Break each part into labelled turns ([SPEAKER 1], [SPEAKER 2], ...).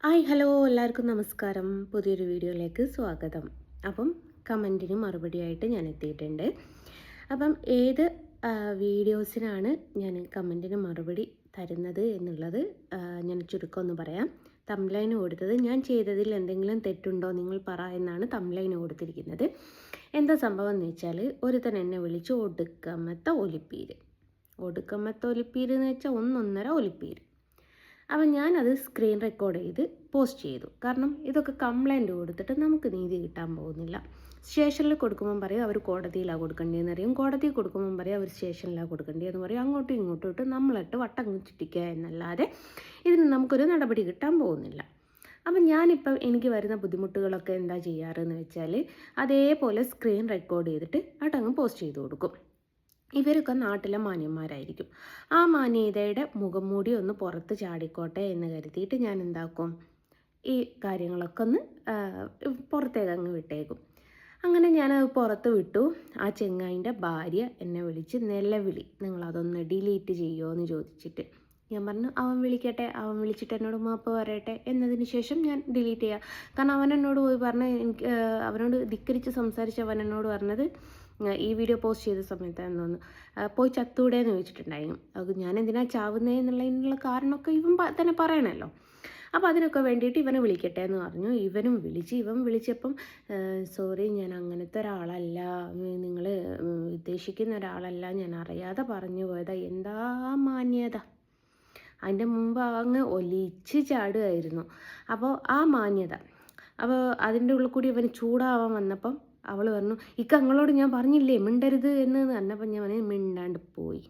[SPEAKER 1] Hi hello എല്ലാവർക്കും നമസ്കാരം. പുതിയൊരു വീഡിയോയിലേക്ക് സ്വാഗതം. അപ്പം കമൻറ്റിന് മറുപടിയായിട്ട് ഞാൻ എത്തിയിട്ടുണ്ട്. അപ്പം ഏത് വീഡിയോസിനാണ് ഞാൻ കമൻറ്റിന് മറുപടി തരുന്നത് എന്നുള്ളത് ഞാൻ ചുരുക്കം ഒന്ന് പറയാം. തംബ്ലൈന് കൊടുത്തത് ഞാൻ ചെയ്തതിൽ എന്തെങ്കിലും തെറ്റുണ്ടോ നിങ്ങൾ പറ എന്നാണ് തംബ്ലൈന് കൊടുത്തിരിക്കുന്നത്. എന്താ സംഭവം എന്ന് വെച്ചാൽ ഒരുത്തൻ എന്നെ വിളിച്ച് ഒടുക്കമത്ത ഒലിപ്പീര്. ഒടുക്കമത്ത ഒലിപ്പീര് എന്ന് വെച്ചാൽ ഒന്നൊന്നര ഒലിപ്പീര്. അപ്പം ഞാനത് സ്ക്രീൻ റെക്കോർഡ് ചെയ്ത് പോസ്റ്റ് ചെയ്തു. കാരണം ഇതൊക്കെ കംപ്ലൈൻറ്റ് കൊടുത്തിട്ട് നമുക്ക് നീതി കിട്ടാൻ പോകുന്നില്ല. സ്റ്റേഷനിൽ കൊടുക്കുമ്പം പറയും അവർ കോടതിയിലാണ് കൊടുക്കേണ്ടതെന്ന് അറിയും, കോടതിയിൽ കൊടുക്കുമ്പം പറയും അവർ സ്റ്റേഷനിലാണ് കൊടുക്കേണ്ടതെന്ന് പറയും. അങ്ങോട്ടും ഇങ്ങോട്ടും ഇട്ട് നമ്മളിട്ട് വട്ടം ചുറ്റിക്കുക എന്നല്ലാതെ ഇതിന് നമുക്കൊരു നടപടി കിട്ടാൻ പോകുന്നില്ല. അപ്പം ഞാനിപ്പം എനിക്ക് വരുന്ന ബുദ്ധിമുട്ടുകളൊക്കെ എന്താ ചെയ്യാറെന്ന് വെച്ചാൽ അതേപോലെ സ്ക്രീൻ റെക്കോർഡ് ചെയ്തിട്ട് അതങ്ങ് പോസ്റ്റ് ചെയ്ത് കൊടുക്കും. ഇവരൊക്കെ നാട്ടിലെ മാന്യന്മാരായിരിക്കും. ആ മാന്യതയുടെ മുഖം മൂടി ഒന്ന് പുറത്ത് ചാടിക്കോട്ടെ എന്ന് കരുതിയിട്ട് ഞാൻ എന്താക്കും, ഈ കാര്യങ്ങളൊക്കെ ഒന്ന് പുറത്തേക്ക് അങ്ങ് വിട്ടേക്കും. അങ്ങനെ ഞാനത് പുറത്ത് വിട്ടു. ആ ചെങ്ങായിൻ്റെ ഭാര്യ എന്നെ വിളിച്ച് നിലവിളി, നിങ്ങളതൊന്ന് ഡിലീറ്റ് ചെയ്യുമോ എന്ന് ചോദിച്ചിട്ട് ഞാൻ പറഞ്ഞു അവൻ വിളിക്കട്ടെ, അവൻ വിളിച്ചിട്ട് എന്നോട് മാപ്പ് പറയട്ടെ, എന്നതിന് ശേഷം ഞാൻ ഡിലീറ്റ് ചെയ്യാം. കാരണം അവൻ എന്നോട് പോയി പറഞ്ഞ് എനിക്ക് അവനോട് ധിക്കരിച്ച് സംസാരിച്ച് അവൻ എന്നോട് പറഞ്ഞത് ഈ വീഡിയോ പോസ്റ്റ് ചെയ്ത സമയത്താണെന്ന് തോന്നുന്നു, പോയി ചത്തൂടെ എന്ന് ചോദിച്ചിട്ടുണ്ടായിരുന്നു. അത് ഞാൻ എന്തിനാ ചാവുന്നേ എന്നുള്ളതിനുള്ള കാരണമൊക്കെ ഇവൻ തന്നെ പറയണമല്ലോ. അപ്പോൾ അതിനൊക്കെ വേണ്ടിയിട്ട് ഇവനെ വിളിക്കട്ടെ എന്ന് പറഞ്ഞു. ഇവനും വിളിച്ച്, ഇവൻ വിളിച്ചപ്പം സോറി ഞാൻ അങ്ങനത്തെ ഒരാളല്ല, നിങ്ങൾ ഉദ്ദേശിക്കുന്ന ഒരാളല്ല, ഞാൻ അറിയാതെ പറഞ്ഞു പോയതാ, എന്താ മാന്യത. അതിൻ്റെ മുമ്പ് അങ്ങ് ഒലിച്ച് ചാടുമായിരുന്നു. അപ്പോൾ ആ മാന്യത, അപ്പോൾ അതിൻ്റെ ഉള്ളിൽ കൂടി അവന് ചൂടാവാൻ വന്നപ്പം അവൾ പറഞ്ഞു ഇക്ക അങ്ങളോട് ഞാൻ പറഞ്ഞില്ലേ മിണ്ടരുത് എന്ന് പറഞ്ഞപ്പോൾ ഞാൻ മിണ്ടാണ്ട് പോയി.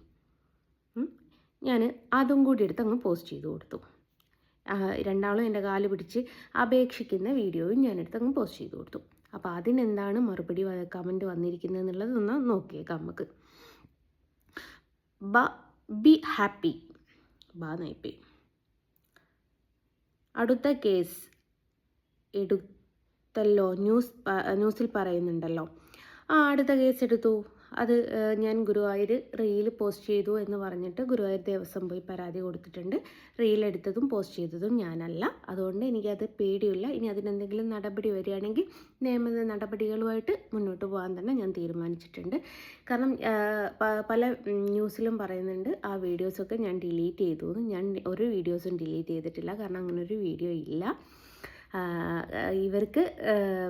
[SPEAKER 1] ഞാൻ അതും കൂടി എടുത്ത് അങ്ങ് പോസ്റ്റ് ചെയ്ത് കൊടുത്തു. രണ്ടാളും എൻ്റെ കാല് പിടിച്ച് അപേക്ഷിക്കുന്ന വീഡിയോയും ഞാനെടുത്ത് അങ്ങ് പോസ്റ്റ് ചെയ്ത് കൊടുത്തു. അപ്പോൾ അതിനെന്താണ് മറുപടി കമൻറ്റ് വന്നിരിക്കുന്നത് എന്നുള്ളത് ഒന്ന് നോക്കിയേക്കാം നമുക്ക്. ബി ഹാപ്പി നയിപ്പേ അടുത്ത കേസ് എടുത്തല്ലോ, ന്യൂസിൽ പറയുന്നുണ്ടല്ലോ. അടുത്ത കേസ് എടുത്തു. അത് ഞാൻ ഗുരുവായൂർ റീൽ പോസ്റ്റ് ചെയ്തു എന്ന് പറഞ്ഞിട്ട് ഗുരുവായൂർ ദേവസ്വം പോയി പരാതി കൊടുത്തിട്ടുണ്ട്. റീൽ എടുത്തതും പോസ്റ്റ് ചെയ്തതും ഞാനല്ല. അതുകൊണ്ട് എനിക്കത് പേടിയില്ല. ഇനി അതിനെന്തെങ്കിലും നടപടി വരികയാണെങ്കിൽ നിയമ നടപടികളുമായിട്ട് മുന്നോട്ട് പോകാൻ തന്നെ ഞാൻ തീരുമാനിച്ചിട്ടുണ്ട്. കാരണം പല ന്യൂസിലും പറയുന്നുണ്ട് ആ വീഡിയോസൊക്കെ ഞാൻ ഡിലീറ്റ് ചെയ്തു എന്ന്. ഞാൻ ഒരു വീഡിയോസും ഡിലീറ്റ് ചെയ്തിട്ടില്ല. കാരണം അങ്ങനൊരു വീഡിയോ ഇല്ല. ഇവർക്ക്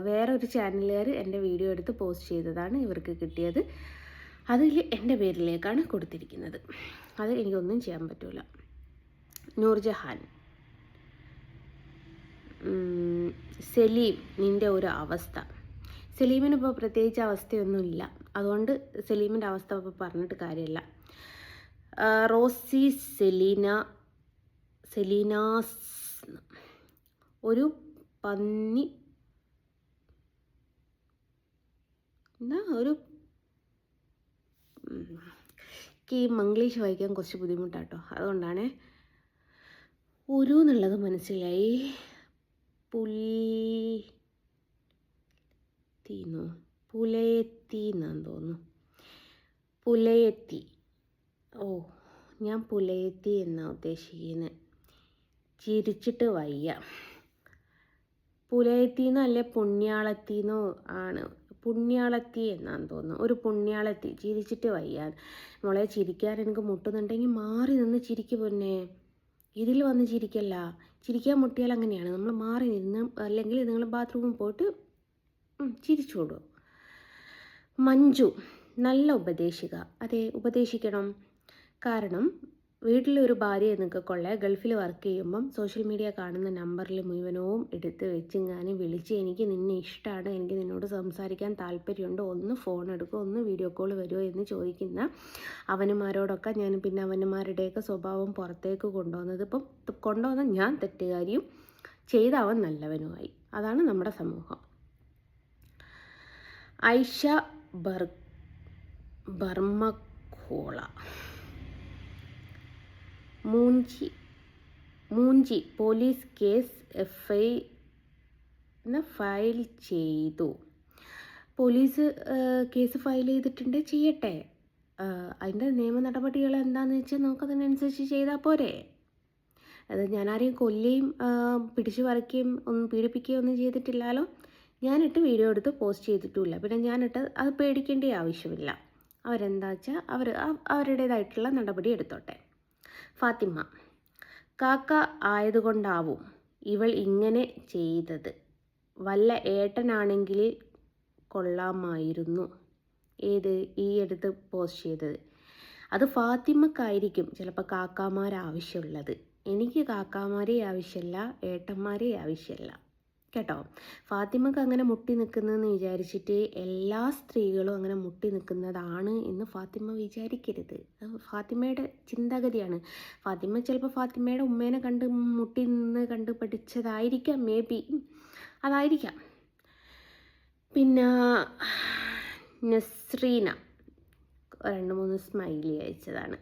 [SPEAKER 1] വേറൊരു ചാനലുകാർ എൻ്റെ വീഡിയോ എടുത്ത് പോസ്റ്റ് ചെയ്തതാണ് ഇവർക്ക് കിട്ടിയത്. അതിൽ എൻ്റെ പേരിലേക്കാണ് കൊടുത്തിരിക്കുന്നത്. അത് എനിക്കൊന്നും ചെയ്യാൻ പറ്റില്ല. നൂർജഹാൻ, സലീം, നിൻ്റെ ഒരു അവസ്ഥ. സലീമിന് ഇപ്പോൾ പ്രത്യേകിച്ച് അവസ്ഥയൊന്നുമില്ല. അതുകൊണ്ട് സലീമിൻ്റെ അവസ്ഥ ഇപ്പോൾ പറഞ്ഞിട്ട് കാര്യമില്ല. റോസി സെലീനാസ് ഒരു പന്നി ഒരു ഈ മംഗ്ലീഷ് വായിക്കാൻ കുറച്ച് ബുദ്ധിമുട്ടാട്ടോ, അതുകൊണ്ടാണ്. ഒരു എന്നുള്ളത് മനസ്സിലായി. പുലയത്തി എന്നാന്ന് തോന്നുന്നു. പുലയത്തി. ഞാൻ പുലയത്തി എന്നാണ് ഉദ്ദേശിക്കുന്നത്. ചിരിച്ചിട്ട് വയ്യ. പുലയത്തിന്നോ അല്ലെ പുണ്യാളത്തിന്നോ ആണ്. പുണ്യാളത്തി എന്നാന്ന് തോന്നുന്നു. ഒരു പുണ്യാളത്തി. ചിരിച്ചിട്ട് വയ്യ. മോളെ ചിരിക്കാൻ എനിക്ക് മുട്ടുന്നുണ്ടെങ്കിൽ മാറി നിന്ന് ചിരിക്ക് പൊന്നെ. ഇതിൽ വന്ന് ചിരിക്കല്ല. ചിരിക്കാൻ മുട്ടിയാൽ അങ്ങനെയാണ്, നമ്മൾ മാറി നിന്ന് അല്ലെങ്കിൽ നിങ്ങൾ ബാത്റൂമിൽ പോയിട്ട് ചിരിച്ചോളൂ. മഞ്ജു, നല്ല ഉപദേശിക. അതെ, ഉപദേശിക്കണം. കാരണം വീട്ടിലൊരു ഭാര്യ എന്നൊക്കെ കൊള്ളേ ഗൾഫിൽ വർക്ക് ചെയ്യുമ്പം സോഷ്യൽ മീഡിയ കാണുന്ന നമ്പറിൽ മുഴുവനവും എടുത്ത് വെച്ചിങ്ങാനും വിളിച്ച് എനിക്ക് നിന്നെ ഇഷ്ടമാണ്, എനിക്ക് നിന്നോട് സംസാരിക്കാൻ താല്പര്യമുണ്ട്, ഒന്ന് ഫോൺ എടുക്കുമോ, ഒന്ന് വീഡിയോ കോൾ വരുമോ എന്ന് ചോദിക്കുന്ന അവന്മാരോടൊക്കെ ഞാൻ പിന്നെ അവന്മാരുടെയൊക്കെ സ്വഭാവം പുറത്തേക്ക് കൊണ്ടുവന്ന ഞാൻ തെറ്റുകാരിയും ചെയ്ത അവൻ നല്ലവനുമായി. അതാണ് നമ്മുടെ സമൂഹം. ഐഷ ബർമക്കോള, മൂഞ്ചി പോലീസ് കേസ് ഫയൽ ചെയ്തു. പോലീസ് കേസ് ഫയൽ ചെയ്തിട്ടുണ്ട്, ചെയ്യട്ടെ. അതിൻ്റെ നിയമ നടപടികൾ എന്താണെന്ന് വെച്ചാൽ നമുക്കതിനനുസരിച്ച് ചെയ്താൽ പോരെ. അത് ഞാനാരെയും കൊല്ലുകയും പിടിച്ചു പറിക്കുകയും ഒന്നും പീഡിപ്പിക്കുകയും ഒന്നും ചെയ്തിട്ടില്ലല്ലോ. ഞാനിട്ട് വീഡിയോ എടുത്ത് പോസ്റ്റ് ചെയ്തിട്ടുമില്ല. പിന്നെ ഞാനിട്ട് അത് പേടിക്കേണ്ട ആവശ്യമില്ല. അവരെന്താ വെച്ചാൽ അവരുടേതായിട്ടുള്ള നടപടി എടുത്തോട്ടെ. ഫാത്തിമ: കാക്ക ആയതുകൊണ്ടാവും ഇവൾ ഇങ്ങനെ ചെയ്തത്. വല്ല ഏട്ടനാണെങ്കിൽ കൊള്ളാമായിരുന്നു. ഏത് ഈ എടുത്ത് പോസ്റ്റ് ചെയ്തത്? അത് ഫാത്തിമക്കായിരിക്കും ചിലപ്പോൾ കാക്കാമാരാവശ്യമുള്ളത്. എനിക്ക് കാക്കാമാരെ ആവശ്യമില്ല, ഏട്ടന്മാരെ ആവശ്യമില്ല കേട്ടോ. ഫാത്തിമക്ക് അങ്ങനെ മുട്ടി നിൽക്കുന്നതെന്ന് വിചാരിച്ചിട്ട് എല്ലാ സ്ത്രീകളും അങ്ങനെ മുട്ടി നിൽക്കുന്നതാണ് എന്ന് ഫാത്തിമ വിചാരിക്കരുത്. ഫാത്തിമയുടെ ചിന്താഗതിയാണ്. ഫാത്തിമ ചിലപ്പോൾ ഫാത്തിമയുടെ ഉമ്മേനെ കണ്ട് മുട്ടി നിന്ന് കണ്ട് പഠിച്ചതായിരിക്കാം, മേ ബി അതായിരിക്കാം. പിന്നെ നസ്രീന 2-3 സ്മൈലി അയച്ചതാണ്.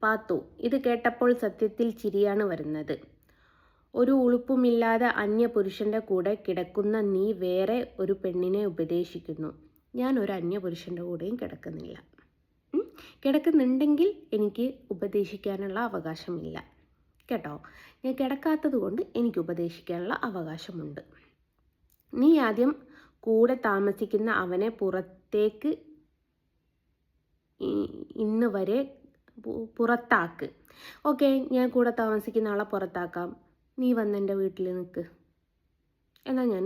[SPEAKER 1] പാത്തു: ഇത് കേട്ടപ്പോൾ സത്യത്തിൽ ചിരിയാണ് വരുന്നത്. ഒരു ഉളുപ്പുമില്ലാതെ അന്യപുരുഷൻ്റെ കൂടെ കിടക്കുന്ന നീ വേറെ ഒരു പെണ്ണിനെ ഉപദേശിക്കുന്നു. ഞാൻ ഒരു അന്യപുരുഷൻ്റെ കൂടെയും കിടക്കുന്നില്ല. കിടക്കുന്നുണ്ടെങ്കിൽ എനിക്ക് ഉപദേശിക്കാനുള്ള അവകാശമില്ല കേട്ടോ. ഞാൻ കിടക്കാത്തത് കൊണ്ട് എനിക്ക് ഉപദേശിക്കാനുള്ള അവകാശമുണ്ട്. നീ ആദ്യം കൂടെ താമസിക്കുന്ന അവനെ പുറത്തേക്ക് ഇന്ന് വരെ പുറത്താക്ക്. ഓക്കെ, ഞാൻ കൂടെ താമസിക്കുന്ന ആളെ പുറത്താക്കാം. നീ വന്നെൻ്റെ വീട്ടിൽ നിൽക്ക്, എന്നാൽ ഞാൻ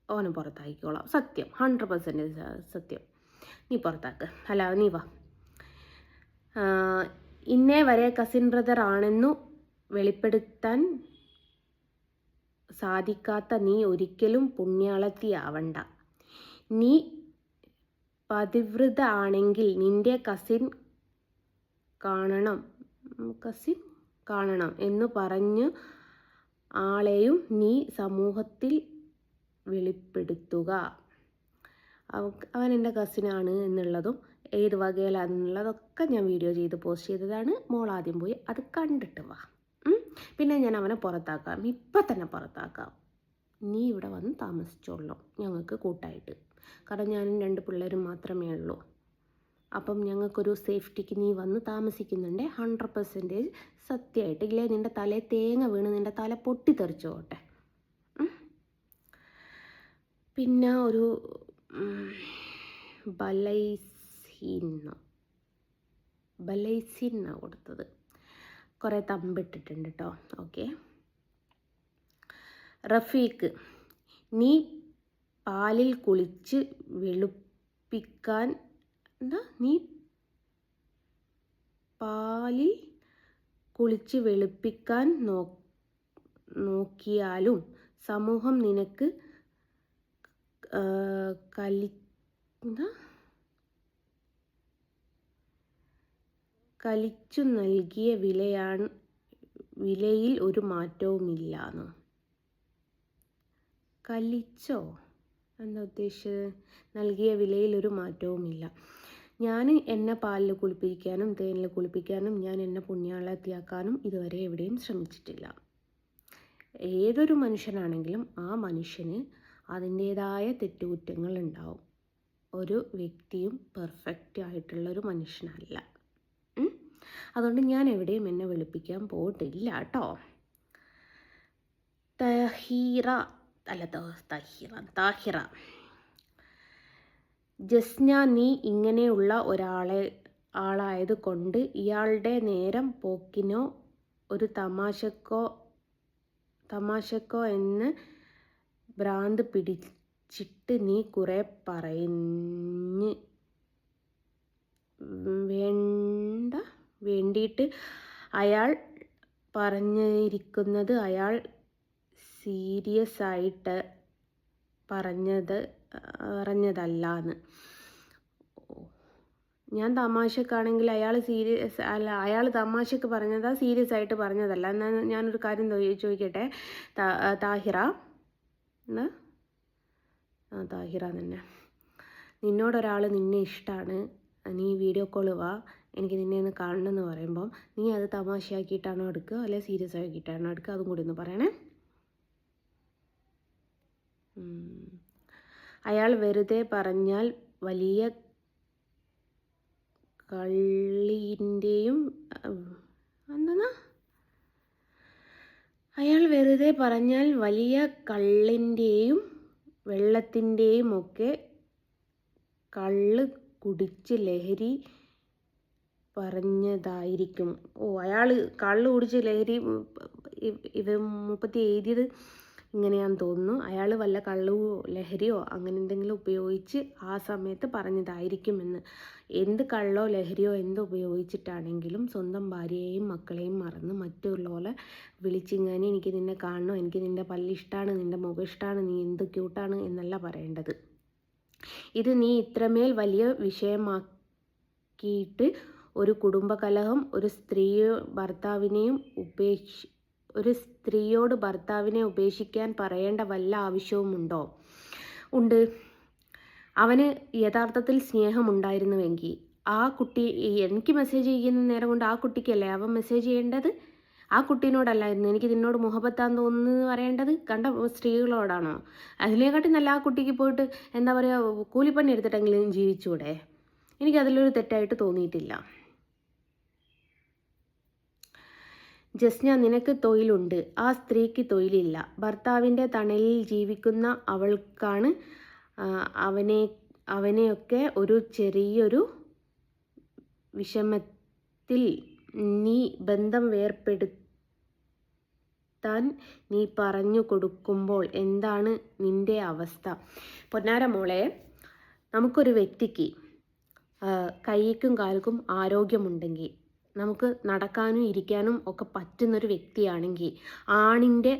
[SPEAKER 1] ഓനെ പുറത്താക്കിക്കോളാം. സത്യം, 100% സത്യം. നീ പുറത്താക്ക്. അല്ല, നീ വാ. ഇന്നേ വരെ കസിൻ ബ്രദർ ആണെന്നു വെളിപ്പെടുത്താൻ സാധിക്കാത്ത നീ ഒരിക്കലും പുണ്യാളത്തിയാവണ്ട. നീ പതിവ്രത ആണെങ്കിൽ നിന്റെ കസിൻ കാണണം എന്ന് പറഞ്ഞു ആളെയും നീ സമൂഹത്തിൽ വെളിപ്പെടുത്തുക. അവൻ എൻ്റെ കസിനാണ് എന്നുള്ളതും ഏത് വകയിലാണെന്നുള്ളതൊക്കെ ഞാൻ വീഡിയോ ചെയ്ത് പോസ്റ്റ് ചെയ്തതാണ്. മോൾ ആദ്യം പോയി അത് കണ്ടിട്ട് വാ. പിന്നെ ഞാൻ അവനെ പുറത്താക്കാം, ഇപ്പം തന്നെ പുറത്താക്കാം. നീ ഇവിടെ വന്ന് താമസിച്ചോളൂ ഞങ്ങൾക്ക് കൂട്ടായിട്ട്. കാരണം ഞാനും 2 പിള്ളേരും മാത്രമേ ഉള്ളൂ. അപ്പം ഞങ്ങൾക്കൊരു സേഫ്റ്റിക്ക് നീ വന്ന് താമസിക്കുന്നുണ്ട്. 100% സത്യമായിട്ട്. ഇല്ലേ നിൻ്റെ തലയിൽ തേങ്ങ വീണ് നിൻ്റെ തല പൊട്ടിത്തെറിച്ചു പോട്ടെ. പിന്നെ ഒരു ബലൈസിന്ന കൊടുത്തത്. കുറേ തമ്പിട്ടിട്ടുണ്ട് കേട്ടോ. ഓക്കെ. റഫീഖ്: നീ പാലിൽ കുളിച്ച് വെളുപ്പിക്കാൻ നോക്കിയാലും സമൂഹം നിനക്ക് കലിച്ചു നൽകിയ വിലയിൽ ഒരു മാറ്റവുമില്ലാന്ന്. കലിച്ചോ എന്താ ഉദ്ദേശിച്ചത്? നൽകിയ വിലയിൽ ഒരു മാറ്റവുമില്ല. ഞാൻ എന്നെ പാലിൽ കുളിപ്പിക്കാനും തേനിൽ കുളിപ്പിക്കാനും ഞാൻ എന്നെ പുണ്യാളത്തിയാക്കാനും ഇതുവരെ എവിടെയും ശ്രമിച്ചിട്ടില്ല. ഏതൊരു മനുഷ്യനാണെങ്കിലും ആ മനുഷ്യന് അതിൻ്റേതായ തെറ്റുകുറ്റങ്ങൾ ഉണ്ടാവും. ഒരു വ്യക്തിയും പെർഫെക്റ്റ് ആയിട്ടുള്ളൊരു മനുഷ്യനല്ല. അതുകൊണ്ട് ഞാൻ എവിടെയും എന്നെ വെളുപ്പിക്കാൻ പോയിട്ടില്ല കേട്ടോ. താഹിറ: ജസ്ന, നീ ഇങ്ങനെയുള്ള ആളായത് കൊണ്ട് ഇയാളുടെ നേരം പോക്കിനോ ഒരു തമാശക്കോ എന്ന് ഭ്രാന്ത് പിടിച്ചിട്ട് നീ കുറെ വേണ്ടിയിട്ട് അയാൾ പറഞ്ഞിരിക്കുന്നത് അയാൾ സീരിയസ് ആയിട്ട് പറഞ്ഞതല്ലാന്ന്. ഞാൻ തമാശക്കാണെങ്കിൽ അയാൾ തമാശക്ക് പറഞ്ഞതാ, സീരിയസ് ആയിട്ട് പറഞ്ഞതല്ല. എന്നാൽ ഞാനൊരു കാര്യം ചോദിക്കട്ടെ. താഹിറ തന്നെ, നിന്നോടൊരാൾ നിന്നെ ഇഷ്ടമാണ്, നീ വീഡിയോ കോൾ വാ എനിക്ക് നിന്നെ ഒന്ന് കാണണമെന്ന് പറയുമ്പം നീ അത് തമാശയാക്കിയിട്ടാണോ എടുക്കുക അല്ലെങ്കിൽ സീരിയസ് ആക്കിയിട്ടാണോ എടുക്കുക? അതും കൂടി ഒന്ന് പറയണേ. അയാൾ വെറുതെ പറഞ്ഞാൽ വലിയ കള്ളിൻ്റെയും വെറുതെ പറഞ്ഞാൽ വലിയ കള്ളിൻ്റെയും വെള്ളത്തിൻ്റെയും ഒക്കെ കള്ള് കുടിച്ച് ലഹരി പറഞ്ഞതായിരിക്കും. അയാൾ കള്ള് കുടിച്ച് ലഹരി ഇവ മുപ്പത്തി എഴുതിയത് ഇങ്ങനെയാണെന്ന് തോന്നുന്നു. അയാൾ വല്ല കള്ളോ ലഹരിയോ അങ്ങനെ എന്തെങ്കിലും ഉപയോഗിച്ച് ആ സമയത്ത് പറഞ്ഞതായിരിക്കുമെന്ന്. എന്ത് കള്ളോ ലഹരിയോ എന്ത് ഉപയോഗിച്ചിട്ടാണെങ്കിലും സ്വന്തം ഭാര്യയെയും മക്കളെയും മറന്ന് മറ്റുള്ളവരെ വിളിച്ചിങ്ങനെ എനിക്ക് നിന്നെ കാണണം, എനിക്ക് നിൻ്റെ പല്ലിഷ്ടമാണ്, നിൻ്റെ മുഖം ഇഷ്ടമാണ്, നീ എന്ത് ക്യൂട്ടാണ് എന്നല്ല പറയേണ്ടത്. ഇത് നീ ഇത്രമേൽ വലിയ വിഷയമാക്കിയിട്ട് ഒരു കുടുംബകലഹം ഒരു സ്ത്രീയോട് ഭർത്താവിനെ ഉപേക്ഷിക്കാൻ പറയേണ്ട വല്ല ആവശ്യവുമുണ്ടോ? ഉണ്ട്. അവന് യഥാർത്ഥത്തിൽ സ്നേഹമുണ്ടായിരുന്നുവെങ്കിൽ ആ കുട്ടി എനിക്ക് മെസ്സേജ് ചെയ്യുന്ന നേരം കൊണ്ട് ആ കുട്ടിക്കല്ലേ അവൻ മെസ്സേജ് ചെയ്യേണ്ടത്? ആ കുട്ടീനോടല്ലായിരുന്നു എനിക്ക് നിന്നോട് മുഹബത്താന്ന് തോന്നുന്നു പറയേണ്ടത്? കണ്ട സ്ത്രീകളോടാണോ? അതിനെക്കാട്ടി നല്ല ആ കുട്ടിക്ക് പോയിട്ട് എന്താ പറയുക, കൂലിപ്പണി എടുത്തിട്ടെങ്കിലും ജീവിച്ചൂടെ? എനിക്കതിലൊരു തെറ്റായിട്ട് തോന്നിയിട്ടില്ല. ജസ്ന, നിനക്ക് തൊഴിലുണ്ട്, ആ സ്ത്രീക്ക് തൊഴിലില്ല. ഭർത്താവിൻ്റെ തണലിൽ ജീവിക്കുന്ന അവൾക്കാണ് അവനെയൊക്കെ ഒരു ചെറിയൊരു വിഷമത്തിൽ നീ ബന്ധം വേർപെടുത്താൻ നീ പറഞ്ഞു കൊടുക്കുമ്പോൾ എന്താണ് നിൻ്റെ അവസ്ഥ? പൊന്നാര മോളെ, നമുക്കൊരു വ്യക്തിക്ക് കൈക്കും കാൽക്കും ആരോഗ്യമുണ്ടെങ്കിൽ നമുക്ക് നടക്കാനും ഇരിക്കാനും ഒക്കെ പറ്റുന്നൊരു വ്യക്തിയാണെങ്കിൽ ആണിൻ്റെ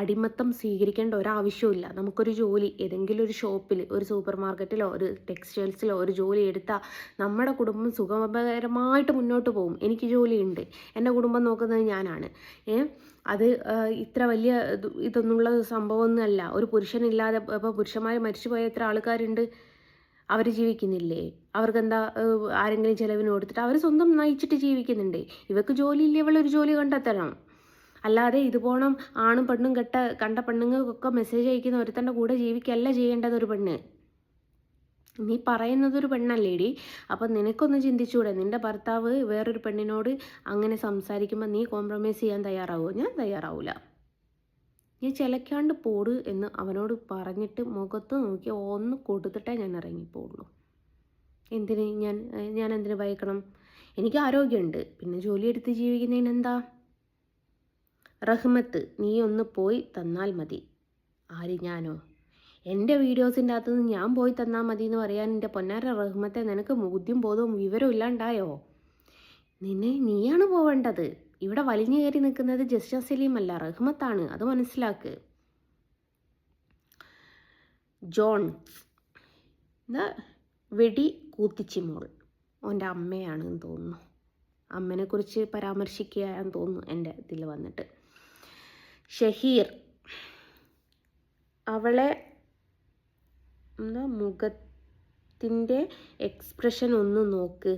[SPEAKER 1] അടിമത്തം സ്വീകരിക്കേണ്ട ഒരാവശ്യമില്ല. നമുക്കൊരു ജോലി ഏതെങ്കിലും ഒരു ഷോപ്പിൽ, ഒരു സൂപ്പർ മാർക്കറ്റിലോ ഒരു ടെക്സ്റ്റൈൽസിലോ ഒരു ജോലി എടുത്താൽ നമ്മുടെ കുടുംബം സുഖകരമായിട്ട് മുന്നോട്ട് പോകും. എനിക്ക് ജോലിയുണ്ട്, എൻ്റെ കുടുംബം നോക്കുന്നത് ഞാനാണ്. അത് ഇത്ര വലിയ ഇതൊന്നുള്ള സംഭവമൊന്നുമല്ല. ഒരു പുരുഷനില്ലാതെ ഇപ്പോൾ പുരുഷന്മാർ മരിച്ചുപോയ എത്ര ആൾക്കാരുണ്ട്, അവർ ജീവിക്കുന്നില്ലേ? അവർക്കെന്താ ആരെങ്കിലും ചിലവിന് കൊടുത്തിട്ട് അവർ സ്വന്തം നയിച്ചിട്ട് ജീവിക്കുന്നുണ്ട്. ഇവർക്ക് ജോലിയില്ല, ഇവളൊരു ജോലി കണ്ടെത്തണം. അല്ലാതെ ഇത് പോണം ആണും പെണ്ണും കണ്ട പെണ്ണുങ്ങൾക്കൊക്കെ മെസ്സേജ് അയക്കുന്ന ഒരുത്തൻ്റെ കൂടെ ജീവിക്കല്ല ചെയ്യേണ്ടത് ഒരു പെണ്ണ്. നീ പറയുന്നതൊരു പെണ്ണല്ലേടി. അപ്പം നിനക്കൊന്ന് ചിന്തിച്ചൂടെ? നിൻ്റെ ഭർത്താവ് വേറൊരു പെണ്ണിനോട് അങ്ങനെ സംസാരിക്കുമ്പോൾ നീ കോംപ്രമൈസ് ചെയ്യാൻ തയ്യാറാവുമോ? ഞാൻ തയ്യാറാവില്ല. ഞാൻ ചിലക്കാണ്ട് പോട് എന്ന് അവനോട് പറഞ്ഞിട്ട് മുഖത്ത് നോക്കി ഒന്ന് കൊടുത്തിട്ടേ ഞാൻ ഇറങ്ങിപ്പോവുള്ളൂ. എന്തിന് ഞാൻ എന്തിനു ഭയക്കണം? എനിക്ക് ആരോഗ്യമുണ്ട്, പിന്നെ ജോലി എടുത്ത് ജീവിക്കുന്നതിന് എന്താ? റഹ്മത്ത്, നീ ഒന്ന് പോയി തന്നാൽ മതി. ആര്? ഞാനോ? എൻ്റെ വീഡിയോസിൻ്റെ അകത്തുനിന്ന് ഞാൻ പോയി തന്നാൽ മതി എന്ന് പറയാൻ എൻ്റെ പൊന്നാര റഹ്മത്തെ നിനക്ക് ബുദ്ധിയും ബോധവും വിവരവും ഇല്ലാണ്ടായോ? നീയാണ് പോവേണ്ടത്. ഇവിടെ വലിഞ്ഞു കയറി നിൽക്കുന്നത് ജസ്ന സലീം അല്ല, റഹ്മത്താണ്. അത് മനസ്സിലാക്ക്. ജോൺ വെടി കൂത്തിച്ചിമോൾ ഓൻ്റെ അമ്മയാണെന്ന് തോന്നുന്നു. അമ്മനെ കുറിച്ച് പരാമർശിക്കുകയാണെന്ന് തോന്നുന്നു എൻ്റെ ഇതിൽ വന്നിട്ട്. ഷഹീർ, അവളെ മുഖത്തിൻ്റെ എക്സ്പ്രഷൻ ഒന്ന് നോക്ക്.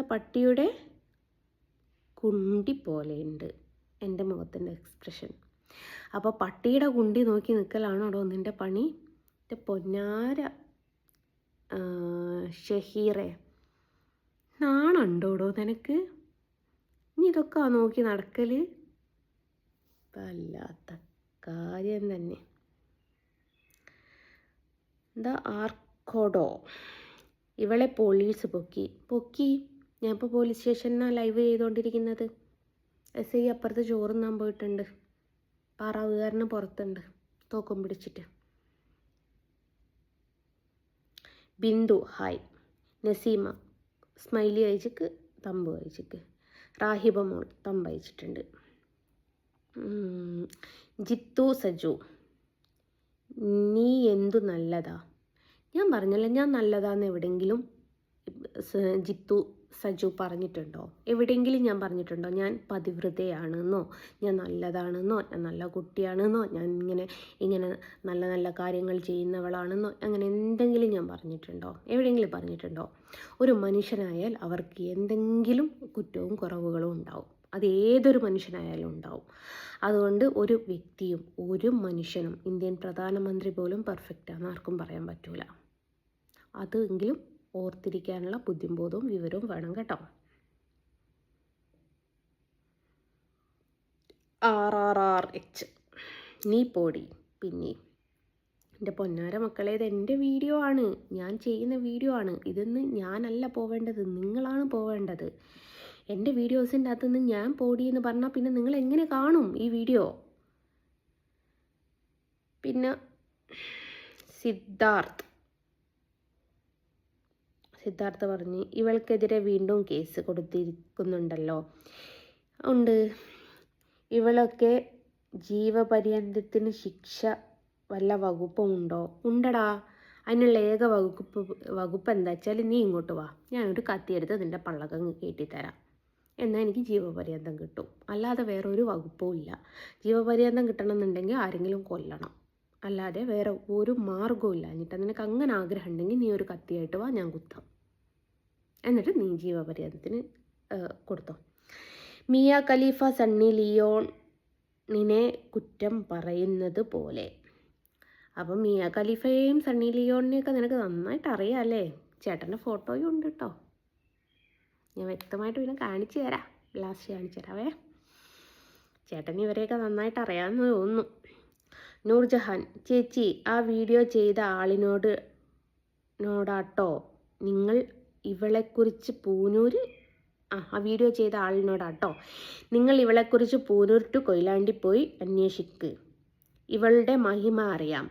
[SPEAKER 1] പട്ടിയുടെ കുണ്ടി പോലെയുണ്ട് എൻ്റെ മുഖത്തിൻ്റെ എക്സ്പ്രഷൻ. അപ്പോൾ പട്ടിയുടെ കുണ്ടി നോക്കി നിൽക്കലാണോടോ നിൻ്റെ പണി? എൻ്റെ പൊന്നാര ഷഹീറെ, നാണുണ്ടോടോ നിനക്ക്? ഇനി ഇതൊക്കെ നോക്കി നടക്കൽ വല്ലാത്ത കാര്യം തന്നെ. എന്താ ആർക്കോഡോ, ഇവളെ പോലീസ് പൊക്കി. ഞാൻ ഇപ്പോൾ പോലീസ് സ്റ്റേഷനിലാണ് ലൈവ് ചെയ്തുകൊണ്ടിരിക്കുന്നത്. SI അപ്പുറത്ത് ചോറുന്നാൻ പോയിട്ടുണ്ട്. പാറാവുകാരന് പുറത്തുണ്ട് തോക്കം പിടിച്ചിട്ട്. ബിന്ദു ഹായ്. നസീമ സ്മൈലി അയച്ചിക്ക്, തമ്പ് അയച്ചിക്ക്. റാഹിബ മോൾ തമ്പ് അയച്ചിട്ടുണ്ട്. ജിത്തു സജു, നീ എന്തു നല്ലതാ. ഞാൻ പറഞ്ഞല്ലോ ഞാൻ നല്ലതാന്ന് എവിടെയെങ്കിലും ജിത്തു സജു പറഞ്ഞിട്ടുണ്ടോ? എവിടെയെങ്കിലും ഞാൻ പറഞ്ഞിട്ടുണ്ടോ ഞാൻ പതിവ്രതയാണെന്നോ, ഞാൻ നല്ലതാണെന്നോ, ഞാൻ നല്ല കുട്ടിയാണെന്നോ, ഞാൻ ഇങ്ങനെ നല്ല നല്ല കാര്യങ്ങൾ ചെയ്യുന്നവളാണെന്നോ അങ്ങനെ എന്തെങ്കിലും ഞാൻ പറഞ്ഞിട്ടുണ്ടോ? എവിടെയെങ്കിലും പറഞ്ഞിട്ടുണ്ടോ? ഒരു മനുഷ്യനായാൽ അവർക്ക് എന്തെങ്കിലും കുറ്റവും കുറവുകളും ഉണ്ടാവും. അത് ഏതൊരു മനുഷ്യനായാലും ഉണ്ടാവും. അതുകൊണ്ട് ഒരു വ്യക്തിയും ഒരു മനുഷ്യനും ഇന്ത്യൻ പ്രധാനമന്ത്രി പോലും പെർഫെക്റ്റാണെന്ന് ആർക്കും പറയാൻ പറ്റൂല. അതെങ്കിലും ഓർത്തിരിക്കാനുള്ള ബുദ്ധിബോധവും വിവരവും വേണം കേട്ടോ. RRRH നീ പോടി. പിന്നെ എൻ്റെ പൊന്നാര മക്കളെ, ഇത് എൻ്റെ വീഡിയോ ആണ്, ഞാൻ ചെയ്യുന്ന വീഡിയോ ആണ്. ഇതൊന്ന് ഞാനല്ല പോവേണ്ടത്, നിങ്ങളാണ് പോവേണ്ടത്. എൻ്റെ വീഡിയോസിൻ്റെ അകത്തുനിന്ന് ഞാൻ പോടി എന്ന് പറഞ്ഞാൽ പിന്നെ നിങ്ങൾ എങ്ങനെ കാണും ഈ വീഡിയോ? പിന്നെ സിദ്ധാർത്ഥ പറഞ്ഞ് ഇവൾക്കെതിരെ വീണ്ടും കേസ് കൊടുത്തിരിക്കുന്നുണ്ടല്ലോ. ഉണ്ട്, ഇവളൊക്കെ ജീവപര്യന്തത്തിന് ശിക്ഷ വല്ല വകുപ്പുമുണ്ടോ? ഉണ്ടടാ. അതിനുള്ള ഏക വകുപ്പ് എന്താ വെച്ചാൽ നീ ഇങ്ങോട്ട് വാ, ഞാനൊരു കത്തിയെടുത്ത് നിൻ്റെ പള്ളക്കങ്ങ് കയറ്റിത്തരാം, എന്നാൽ എനിക്ക് ജീവപര്യന്തം കിട്ടും. അല്ലാതെ വേറെ ഒരു വകുപ്പും ഇല്ല. ജീവപര്യന്തം കിട്ടണമെന്നുണ്ടെങ്കിൽ ആരെങ്കിലും കൊല്ലണം, അല്ലാതെ വേറെ ഒരു മാർഗവും ഇല്ല. എന്നിട്ട് നിനക്ക് അങ്ങനെ ആഗ്രഹം ഉണ്ടെങ്കിൽ നീ ഒരു കത്തിയായിട്ട് വാ, ഞാൻ കുത്താം, എന്നിട്ട് നീ ജീവപര്യന്തത്തിന് കൊടുത്തോ. മിയ ഖലീഫ സണ്ണി ലിയോണിനെ കുറ്റം പറയുന്നത് പോലെ. അപ്പം മിയ ഖലീഫയെയും സണ്ണി ലിയോണിനെയൊക്കെ നിനക്ക് നന്നായിട്ട് അറിയാമല്ലേ? ചേട്ടൻ്റെ ഫോട്ടോയും ഉണ്ട് കേട്ടോ, ഞാൻ വ്യക്തമായിട്ട് പിന്നെ കാണിച്ചു തരാം, ലാസ്റ്റ് കാണിച്ചു തരാവേ. ചേട്ടൻ ഇവരെയൊക്കെ നന്നായിട്ട് അറിയാമെന്ന് തോന്നുന്നു. നൂർജഹാൻ ചേച്ചി, ആ വീഡിയോ ചെയ്ത ആളിനോടാട്ടോ നിങ്ങൾ ഇവളെക്കുറിച്ച് ആ വീഡിയോ ചെയ്ത ആളിനോടാട്ടോ നിങ്ങൾ ഇവളെക്കുറിച്ച് പൂനൂർ ടു കൊയിലാണ്ടി പോയി അന്വേഷിക്ക്, ഇവളുടെ മഹിമ അറിയാം.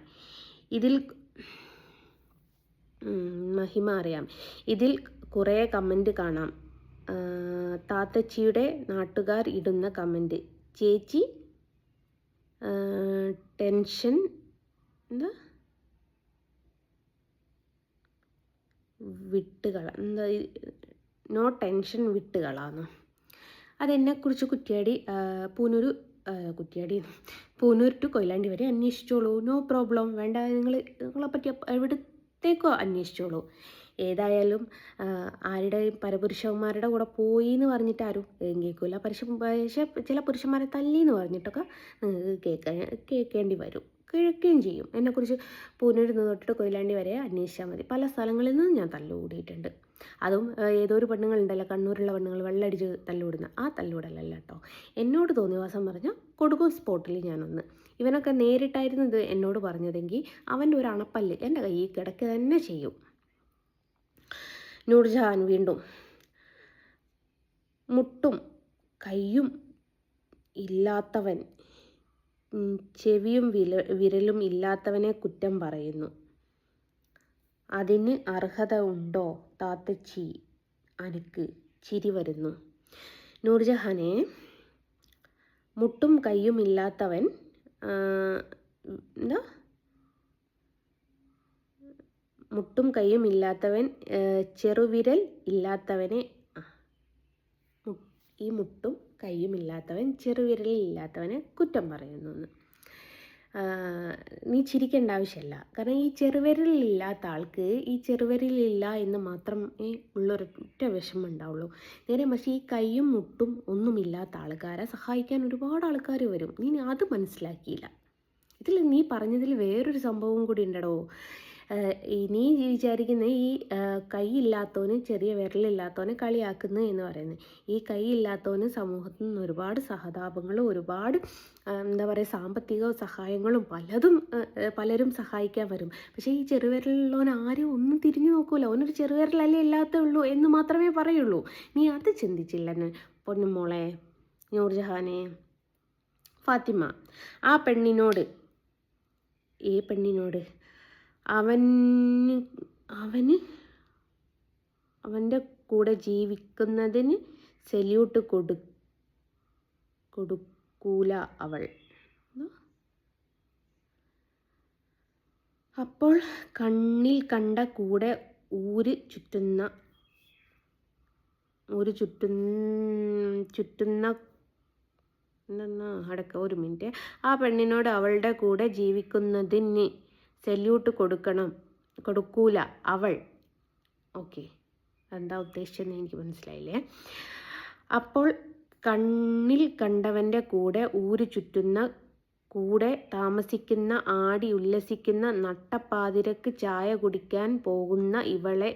[SPEAKER 1] ഇതിൽ കുറേ കമൻറ്റ് കാണാം. താത്തച്ചിയുടെ നാട്ടുകാർ ഇടുന്ന കമൻറ്റ്, ചേച്ചി ടെൻഷൻ നോ ടെൻഷൻ വിട്ടുകളാന്ന്. അതെന്നെക്കുറിച്ച് പൂനൂർ ടു കൊയിലാണ്ടി വരെ അന്വേഷിച്ചോളൂ, നോ പ്രോബ്ലം. വേണ്ട, നിങ്ങളെപ്പറ്റി എവിടത്തേക്കോ അന്വേഷിച്ചോളൂ. ഏതായാലും ആരുടെയും പരപുരുഷന്മാരുടെ കൂടെ പോയി എന്ന് പറഞ്ഞിട്ട് ആരും കേൾക്കില്ല. ചില പുരുഷന്മാരെ തല്ലി എന്ന് പറഞ്ഞിട്ടൊക്കെ കേൾക്കേണ്ടി വരും, കേൾക്കുകയും ചെയ്യും. എന്നെക്കുറിച്ച് പൂനൂരിൽ നിന്ന് തൊട്ടിട്ട് കൊയിലാണ്ടി വരെ അന്വേഷിച്ചാൽ മതി. പല സ്ഥലങ്ങളിൽ നിന്നും ഞാൻ തല്ലുകൂടിയിട്ടുണ്ട്. അതും ഏതോ ഒരു പെണ്ണുങ്ങളുണ്ടല്ലോ, കണ്ണൂരുള്ള പെണ്ണുങ്ങൾ വെള്ളടിച്ച് തല്ലുവിടുന്ന ആ തല്ലുവിടലല്ല കേട്ടോ. എന്നോട് തോന്നിവാസം പറഞ്ഞാൽ കൊടുക്കും സ്പോട്ടിൽ ഞാനൊന്ന്. ഇവനൊക്കെ നേരിട്ടായിരുന്നു ഇത് എന്നോട് പറഞ്ഞതെങ്കിൽ അവൻ്റെ ഒരു അണപ്പല്ല് എൻ്റെ കയ്യിൽ കിടക്കുക തന്നെ ചെയ്യും. നൂർജഹാൻ വീണ്ടും, മുട്ടും കയ്യും ഇല്ലാത്തവൻ, ചെവിയും വിരലും ഇല്ലാത്തവനെ കുറ്റം പറയുന്നു. അതിന് അർഹത ഉണ്ടോ താത്തച്ചി? അനക്ക് ചിരി വരുന്നു. നൂർജഹാനെ, മുട്ടും കയ്യും ഇല്ലാത്തവൻ മുട്ടും കയ്യും ഇല്ലാത്തവൻ, ചെറുവിരൽ ഇല്ലാത്തവനെ, ഈ മുട്ടും കയ്യും ഇല്ലാത്തവൻ ചെറുവിരലിൽ ഇല്ലാത്തവനെ കുറ്റം പറയുന്നു. നീ ചിരിക്കേണ്ട ആവശ്യമില്ല. കാരണം ഈ ചെറുവിരലില്ലാത്ത ആൾക്ക് ഈ ചെറുവിരലില്ല എന്ന് മാത്രമേ ഉള്ളൊരൊറ്റ വിഷമം ഉണ്ടാവുള്ളൂ. നേരെ പക്ഷേ ഈ കൈയും മുട്ടും ഒന്നുമില്ലാത്ത ആൾക്കാരെ സഹായിക്കാൻ ഒരുപാട് ആൾക്കാർ വരും. നീ അത് മനസ്സിലാക്കിയില്ല. ഇതിൽ നീ പറഞ്ഞതിൽ വേറൊരു സംഭവം കൂടി ഉണ്ടടോ. നീ വിചാരിക്കുന്ന ഈ കൈയില്ലാത്തവന്, ചെറിയ വിരലില്ലാത്തവനെ കളിയാക്കുന്നു എന്ന് പറയുന്നത്. ഈ കൈയില്ലാത്തവന് സമൂഹത്തിൽ നിന്ന് ഒരുപാട് സഹതാപങ്ങളും ഒരുപാട് സാമ്പത്തിക സഹായങ്ങളും പലരും സഹായിക്കാൻ വരും. പക്ഷേ ഈ ചെറുവിരലുള്ളവൻ ആരും ഒന്നും തിരിഞ്ഞു നോക്കൂല. അവനൊരു ചെറുവിരലല്ലേ ഇല്ലാത്തുള്ളൂ എന്ന് മാത്രമേ പറയുള്ളൂ. നീ അത് ചിന്തിച്ചില്ല പൊന്നുമോളെ. നൂർജഹാനെ, ഫാത്തിമ, ആ പെണ്ണിനോട് അവൻ്റെ കൂടെ ജീവിക്കുന്നതിന് സല്യൂട്ട് കൊടുക്കൂല അവൾ. അപ്പോൾ കണ്ണിൽ കണ്ട കൂടെ ഊര് ചുറ്റുന്ന ഒരു മിനിറ്റ്. ആ പെണ്ണിനോട് അവളുടെ കൂടെ ജീവിക്കുന്നതിന് സല്യൂട്ട് കൊടുക്കൂല അവൾ. ഓക്കെ, എന്താ ഉദ്ദേശിച്ചതെന്ന് എനിക്ക് മനസ്സിലായില്ലേ. അപ്പോൾ കണ്ണിൽ കണ്ടവൻ്റെ കൂടെ ഊര് ചുറ്റുന്ന, കൂടെ താമസിക്കുന്ന, ആടി ഉല്ലസിക്കുന്ന, നട്ടപ്പാതിരക്ക് ചായ കുടിക്കാൻ പോകുന്ന ഇവളെ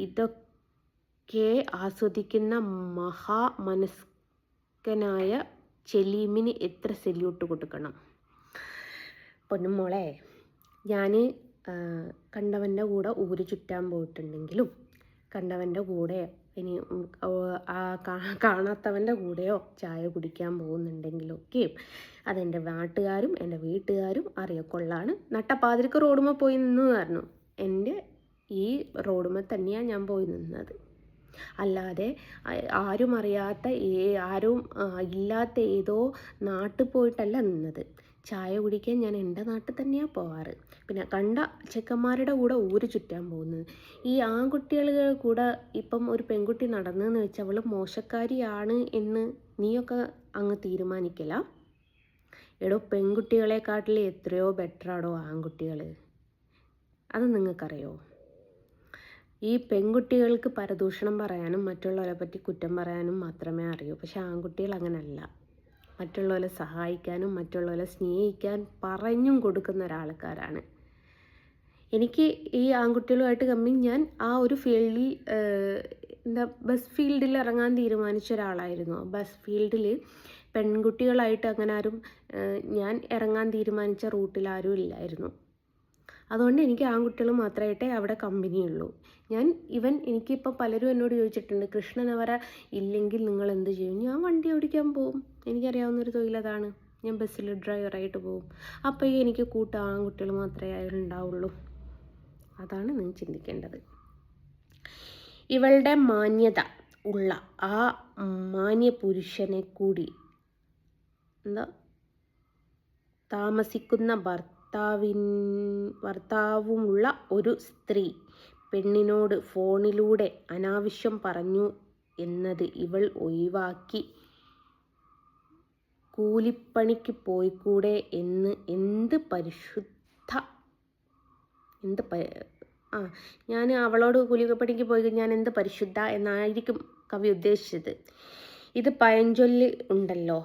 [SPEAKER 1] ഇതൊക്കെ ആസ്വദിക്കുന്ന ചെക്കനായ ചെലീമിന് എത്ര സല്യൂട്ട് കൊടുക്കണം? പൊന്നുമോളെ, ഞാൻ കണ്ടവൻ്റെ കൂടെ ഊര് ചുറ്റാൻ പോയിട്ടുണ്ടെങ്കിലും കണ്ടവൻ്റെ കൂടെ ഇനി കാണാത്തവൻ്റെ കൂടെയോ ചായ കുടിക്കാൻ പോകുന്നുണ്ടെങ്കിലൊക്കെയും അതെൻ്റെ നാട്ടുകാരും എൻ്റെ വീട്ടുകാരും അറിയക്കൊള്ളാണ്. നട്ടപ്പാതിരിക്ക് റോഡുമ്മ പോയി നിന്നു പറഞ്ഞു. എൻ്റെ ഈ റോഡുമ്മ തന്നെയാണ് ഞാൻ പോയി നിന്നത്. അല്ലാതെ ആരും അറിയാത്ത ആരും ഇല്ലാത്ത ഏതോ നാട്ടിൽ പോയിട്ടല്ല നിന്നത്. ചായ കുടിക്കാൻ ഞാൻ എൻ്റെ നാട്ടിൽ തന്നെയാണ് പോവാറ്. പിന്നെ കണ്ട ചെക്കന്മാരുടെ കൂടെ ഊര് ചുറ്റാൻ പോകുന്നത്. ഈ ആൺകുട്ടികളുടെ കൂടെ ഇപ്പം ഒരു പെൺകുട്ടി നടന്നതെന്ന് വെച്ചാൽ അവൾ മോശക്കാരിയാണ് എന്ന് നീയൊക്കെ അങ്ങ് തീരുമാനിക്കല. എടോ, പെൺകുട്ടികളെക്കാട്ടിൽ എത്രയോ ബെറ്ററാടോ ആൺകുട്ടികൾ. അത് നിങ്ങൾക്കറിയോ? ഈ പെൺകുട്ടികൾക്ക് പരദൂഷണം പറയാനും മറ്റുള്ളവരെ പറ്റി കുറ്റം പറയാനും മാത്രമേ അറിയൂ. പക്ഷെ ആൺകുട്ടികൾ അങ്ങനല്ല. മറ്റുള്ളവരെ സഹായിക്കാനും മറ്റുള്ളവരെ സ്നേഹിക്കാൻ പറഞ്ഞും കൊടുക്കുന്ന ഒരാൾക്കാരാണ്. എനിക്ക് ഈ ആൺകുട്ടികളുമായിട്ട് ഞാൻ ആ ഒരു ഫീൽഡിൽ ബസ് ഫീൽഡിൽ ഇറങ്ങാൻ തീരുമാനിച്ച ഒരാളായിരുന്നു. ബസ് ഫീൽഡിൽ പെൺകുട്ടികളായിട്ട് അങ്ങനെ ആരും ഞാൻ ഇറങ്ങാൻ തീരുമാനിച്ച റൂട്ടിൽ ആരും ഇല്ലായിരുന്നു. അതുകൊണ്ട് എനിക്ക് ആൺകുട്ടികൾ മാത്രമായിട്ടേ അവിടെ കമ്പനിയുള്ളൂ. എനിക്കിപ്പോൾ പലരും എന്നോട് ചോദിച്ചിട്ടുണ്ട്, കൃഷ്ണനവര ഇല്ലെങ്കിൽ നിങ്ങൾ എന്ത് ചെയ്യും? ഞാൻ വണ്ടി ഓടിക്കാൻ പോവും. എനിക്കറിയാവുന്നൊരു തൊഴിലതാണ്. ഞാൻ ബസ്സിൽ ഡ്രൈവറായിട്ട് പോവും. അപ്പോൾ എനിക്ക് ആൺകുട്ടികൾ മാത്രമേ ഉണ്ടാവുള്ളൂ. അതാണ് നിങ്ങൾ ചിന്തിക്കേണ്ടത്. ഇവളുടെ മാന്യത ഉള്ള ആ മാന്യ പുരുഷനെ കൂടി താമസിക്കുന്ന ഭർത്താവുമുള്ള ഒരു സ്ത്രീ പെണ്ണിനോട് ഫോണിലൂടെ അനാവശ്യം പറഞ്ഞു എന്നത് ഇവൾ ഒഴിവാക്കി കൂലിപ്പണിക്ക് പോയിക്കൂടെ എന്ന് ഞാൻ അവളോട് കൂലിപ്പണിക്ക് പോയി ഞാൻ എന്ത് പരിശുദ്ധ എന്നായിരിക്കും കവി ഉദ്ദേശിച്ചത്. ഇത് പഴഞ്ചൊല്ല് ഉണ്ടല്ലോ,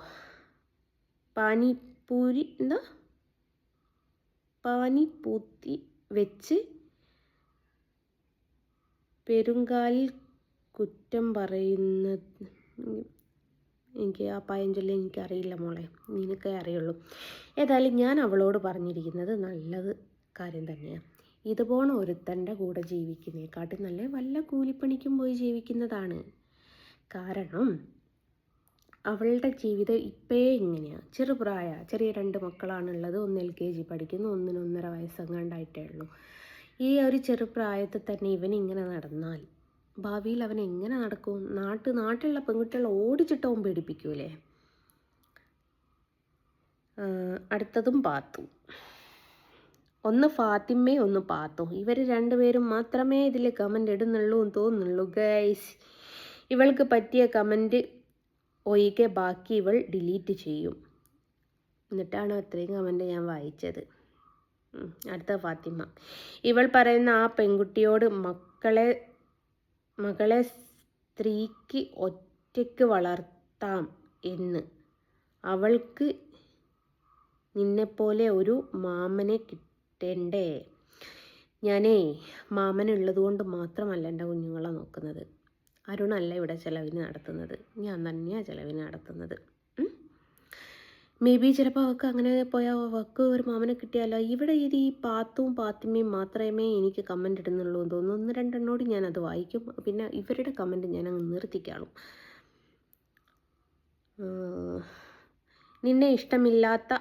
[SPEAKER 1] പാനിപ്പൂത്തി വെച്ച് പെരുങ്കാലിൽ കുറ്റം പറയുന്നത്. എനിക്ക് ആ പഴഞ്ചൊല്ലി എനിക്കറിയില്ല മോളെ, നിനക്കേ അറിയുള്ളൂ. ഏതായാലും ഞാൻ അവളോട് പറഞ്ഞിരിക്കുന്നത് നല്ലത് കാര്യം തന്നെയാണ്. ഇതുപോലെ ഒരുത്തൻ്റെ കൂടെ ജീവിക്കുന്നതിനെക്കാട്ടും നല്ല വല്ല കൂലിപ്പണിക്കും പോയി ജീവിക്കുന്നതാണ്. കാരണം അവളുടെ ജീവിതം ഇപ്പേ ഇങ്ങനെയാണ്. ചെറിയ 2 മക്കളാണുള്ളത്. ഒന്ന് LKG പഠിക്കുന്നു, 1 1.5 വയസ്സെങ്ങാണ്ടായിട്ടേ ഉള്ളൂ. ഈ ഒരു ചെറുപ്രായത്തിൽ തന്നെ ഇവനിങ്ങനെ നടന്നാൽ ഭാവിയിൽ അവൻ എങ്ങനെ നടക്കും? നാട്ടിലുള്ള പെൺകുട്ടികളെ ഓടിച്ചിട്ടവും പേടിപ്പിക്കൂലേ? അടുത്തതും പാത്തു. ഒന്ന് ഫാത്തിമയും ഒന്ന് പാത്തു. ഇവർ 2 പേരും മാത്രമേ ഇതിൽ കമൻ്റ് ഇടുന്നുള്ളൂ എന്ന് തോന്നുന്നുള്ളൂ ഗൈസ്. ഇവൾക്ക് പറ്റിയ കമൻറ്റ് ഒഴികെ ബാക്കി ഇവൾ ഡിലീറ്റ് ചെയ്യും. എന്നിട്ടാണ് അത്രയും കമൻറ്റ് ഞാൻ വായിച്ചത്. അടുത്ത ഫാത്തിമ. ഇവൾ പറയുന്ന ആ പെൺകുട്ടിയോട് മകളെ സ്ത്രീക്ക് ഒറ്റയ്ക്ക് വളർത്താം എന്ന്. അവൾക്ക് നിന്നെപ്പോലെ ഒരു മാമനെ കിട്ടണ്ടേ? മാമനുള്ളത് കൊണ്ട് മാത്രമല്ല എൻ്റെ കുഞ്ഞുങ്ങളെ നോക്കുന്നത്. അരുണല്ല ഇവിടെ ചിലവിന് നടത്തുന്നത്, ഞാൻ തന്നെയാണ് ചിലവിന് നടത്തുന്നത്. മേ ബി ചിലപ്പോൾ അവൾക്ക് അങ്ങനെ പോയാൽ അവൾക്ക് ഒരു മാമനെ കിട്ടിയാലോ. ഇവിടെ ഈ പാത്തും പാത്തിമയും മാത്രമേ എനിക്ക് കമൻ്റ് ഇടുന്നുള്ളൂ എന്ന് തോന്നുന്നു. 1 2 ഞാനത് വായിക്കും. പിന്നെ ഇവരുടെ കമൻറ്റ് ഞാൻ അങ്ങ് നിർത്തിക്കാളും. നിന്നെ ഇഷ്ടമില്ലാത്ത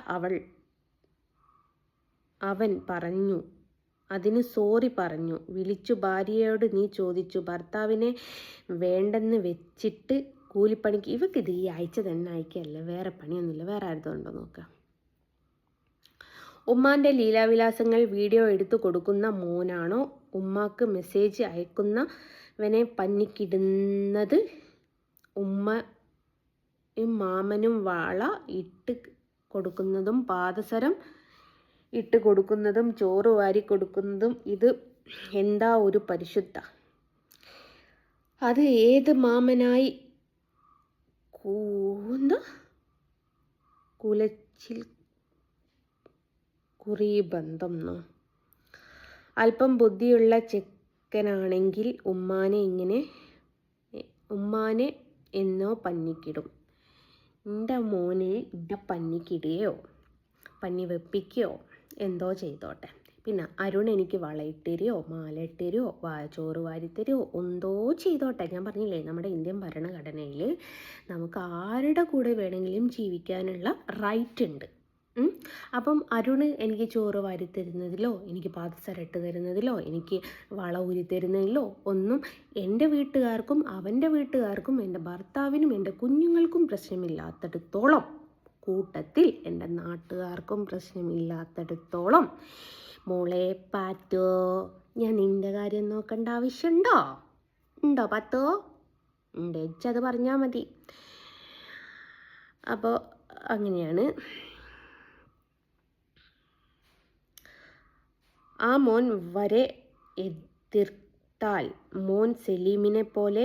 [SPEAKER 1] അവൻ പറഞ്ഞു, അതിന് സോറി പറഞ്ഞു. വിളിച്ചു ഭാര്യയോട് നീ ചോദിച്ചു. ഭർത്താവിനെ വേണ്ടെന്ന് വെച്ചിട്ട് കൂലിപ്പണിക്ക്. ഇവക്കിത് ഈ ആഴ്ച തന്നെ അയക്കല്ലേ, വേറെ പണിയൊന്നുമില്ല. വേറെ ആരുതുണ്ടോ നോക്കാം. ഉമ്മാൻ്റെ ലീലാവിലാസങ്ങൾ വീഡിയോ എടുത്തു കൊടുക്കുന്ന മോനാണോ ഉമ്മാക്ക് മെസ്സേജ് അയക്കുന്നവനെ പന്നിക്കിടുന്നത്? ഉമ്മയും മാമനും വള ഇട്ട് കൊടുക്കുന്നതും പാദസരം ഇട്ട് കൊടുക്കുന്നതും ചോറ് വാരി കൊടുക്കുന്നതും ഇത് എന്താ ഒരു പരിശുദ്ധ? അത് ഏത് മാമനായി കുലച്ചിൽ കുറി ബന്ധം എന്നോ? അല്പം ബുദ്ധിയുള്ള ചെക്കനാണെങ്കിൽ ഉമ്മാനെ എന്നോ പന്നിക്കിടും. എൻ്റെ മോന് എൻ്റെ പന്നിക്കിടുകയോ പന്നി വെപ്പിക്കുകയോ എന്തോ ചെയ്തോട്ടെ. പിന്നെ അരുൺ എനിക്ക് വളയിട്ടരുയോ മാല ഇട്ടരുയോ ചോറ് വാരിത്തരുയോ എന്തോ ചെയ്തോട്ടെ. ഞാൻ പറഞ്ഞില്ലേ, നമ്മുടെ ഇന്ത്യൻ ഭരണഘടനയിൽ നമുക്ക് ആരുടെ കൂടെ വേണമെങ്കിലും ജീവിക്കാനുള്ള റൈറ്റ് ഉണ്ട്. അപ്പം അരുണ് എനിക്ക് ചോറ് വാരിത്തരുന്നതിലോ എനിക്ക് പാദസരം ഇട്ട് തരുന്നതിലോ എനിക്ക് വള ഊരി തരുന്നതിലോ ഒന്നും എൻ്റെ വീട്ടുകാർക്കും അവൻ്റെ വീട്ടുകാർക്കും എൻ്റെ ഭർത്താവിനും എൻ്റെ കുഞ്ഞുങ്ങൾക്കും പ്രശ്നമില്ലാത്തിടത്തോളം, കൂട്ടത്തിൽ എൻ്റെ നാട്ടുകാർക്കും പ്രശ്നമില്ലാത്തിടത്തോളം മോളെ പാറ്റോ, ഞാൻ നിൻ്റെ കാര്യം നോക്കേണ്ട ആവശ്യമുണ്ടോ? ഉണ്ടോ പാത്തോ? ഉണ്ട്, അത് പറഞ്ഞാൽ മതി. അപ്പോൾ അങ്ങനെയാണ്. ആ മോൻ വരെ എതിർത്താൽ മോൻ സലീമിനെ പോലെ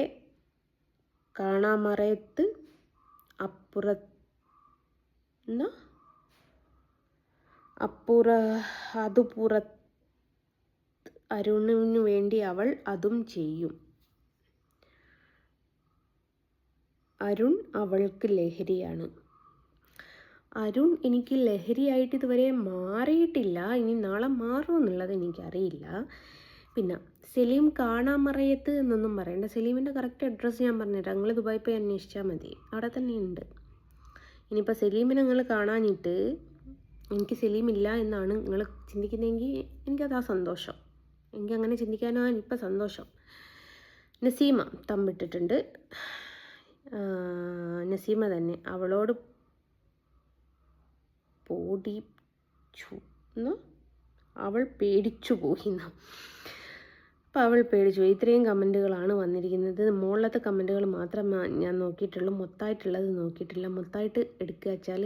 [SPEAKER 1] കാണാമറയത്ത് അതുപുറത്ത് അരുണിനു വേണ്ടി അവൾ അതും ചെയ്യും. അരുൺ അവൾക്ക് ലഹരിയാണ്. അരുൺ എനിക്ക് ലഹരിയായിട്ട് ഇതുവരെ മാറിയിട്ടില്ല. ഇനി നാളെ മാറുമെന്നുള്ളത് എനിക്കറിയില്ല. പിന്നെ സലീം കാണാമറയത്ത് എന്നൊന്നും പറയണ്ട. സലീമിൻ്റെ കറക്റ്റ് അഡ്രസ്സ് ഞാൻ പറഞ്ഞുതരാം. നിങ്ങൾ ദുബായി പോയി അന്വേഷിച്ചാൽ മതി, അവിടെ തന്നെ ഉണ്ട്. ഇനിയിപ്പോൾ സലീമിനെ നിങ്ങൾ കാണാനിട്ട് എനിക്ക് സലീമില്ല എന്നാണ് നിങ്ങൾ ചിന്തിക്കുന്നതെങ്കിൽ എനിക്കതാ സന്തോഷം. എനിക്ക് അങ്ങനെ ചിന്തിക്കാനാണ് ഇപ്പം സന്തോഷം. നസീമ തമ്പിട്ടിട്ടുണ്ട്. നസീമ തന്നെ അവളോട് അവൾ പേടിച്ചു പോയിന്ന. അപ്പോൾ അവൾ പേടിച്ചു പോയി. ഇത്രയും കമൻറ്റുകളാണ് വന്നിരിക്കുന്നത്. മുകളിലത്തെ കമൻറ്റുകൾ മാത്രം ഞാൻ നോക്കിയിട്ടുള്ളൂ, മൊത്തമായിട്ടുള്ളത് നോക്കിയിട്ടില്ല. മൊത്തമായിട്ട് എടുക്കുക വെച്ചാൽ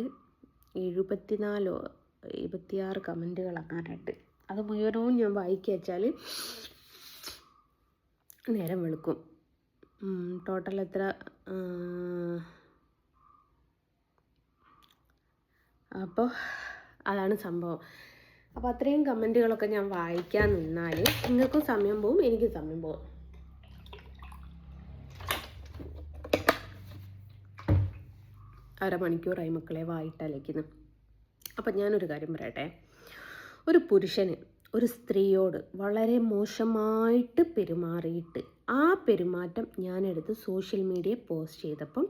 [SPEAKER 1] 74-76 കമൻറ്റുകൾ അങ്ങാനായിട്ട്. അത് മുഴുവനവും ഞാൻ വായിക്കുക വെച്ചാൽ നേരം വെളുക്കും. ടോട്ടൽ എത്ര? അപ്പോൾ അതാണ് സംഭവം. അപ്പോൾ അത്രയും കമൻറ്റുകളൊക്കെ ഞാൻ വായിക്കാൻ നിന്നാൽ നിങ്ങൾക്കും സമയം പോവും, എനിക്കും സമയം പോവും. അരമണിക്കൂറായി മക്കളെ വായിട്ടലയ്ക്കുന്നു. അപ്പം ഞാനൊരു കാര്യം പറയട്ടെ. ഒരു പുരുഷന് ഒരു സ്ത്രീയോട് വളരെ മോശമായിട്ട് പെരുമാറിയിട്ട് ആ പെരുമാറ്റം ഞാനെടുത്ത് സോഷ്യൽ മീഡിയ പോസ്റ്റ് ചെയ്തപ്പം